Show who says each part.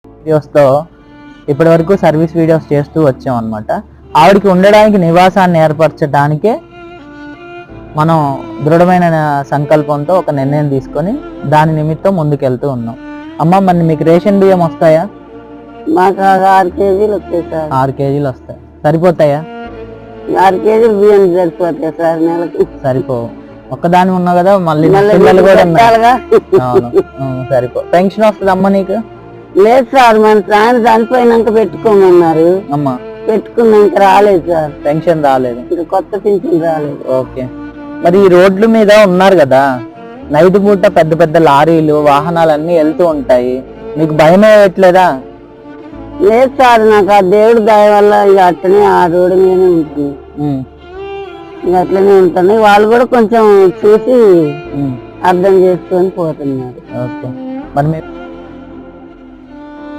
Speaker 1: వీడియోస్తో ఇప్పటి వరకు సర్వీస్ వీడియోస్ చేస్తూ వచ్చాం అనమాట. ఆవిడకి ఉండడానికి నివాసాన్ని ఏర్పరచడానికే మనం దృఢమైన సంకల్పంతో ఒక నిర్ణయం తీసుకొని దాని నిమిత్తం ముందుకెళ్తూ ఉన్నాం. అమ్మ, మరి మీకు రేషన్ బియ్యం వస్తాయా?
Speaker 2: మాకు 6 కేజీలు వస్తాయి సార్.
Speaker 1: 6 కేజీలు వస్తాయి. సరిపోతాయా?
Speaker 2: 6 కేజీలు బియ్యం సరిపోతాయి సార్ నెలకి.
Speaker 1: సరిపోవు. ఒక్కదాని ఉన్నావు కదా, మళ్ళీ పిల్లలు కూడా ఉన్నారు. అవును, సరిపో. పెన్షన్ వస్తుంది అమ్మ నీకు?
Speaker 2: లేదు సార్, మన ఆయన చనిపోయినాక పెట్టుకోమన్నారు.
Speaker 1: అమ్మా,
Speaker 2: పెట్టుకున్నాక రాలేదు సార్.
Speaker 1: పెన్షన్ రాలేదు,
Speaker 2: ఇంకా కొత్త పెన్షన్ రాలేదు.
Speaker 1: ఓకే. మరి ఈ రోడ్ల మీద ఉన్నారు కదా, నైట్ పూట పెద్ద పెద్ద లారీలు వాహనాలు అన్ని వెళ్తూ ఉంటాయి, మీకు భయం వేయట్లేదా?
Speaker 2: లేదు సార్, నాకు ఆ దేవుడి దయ వల్ల ఇక అట్లనే ఆ రోడ్డు మీదనే ఉంటుంది. ఇక అట్లనే ఉంటుంది. వాళ్ళు కూడా కొంచెం చూసి అర్థం చేసుకొని పోతున్నారు.
Speaker 1: ఓకే. మరి మీరు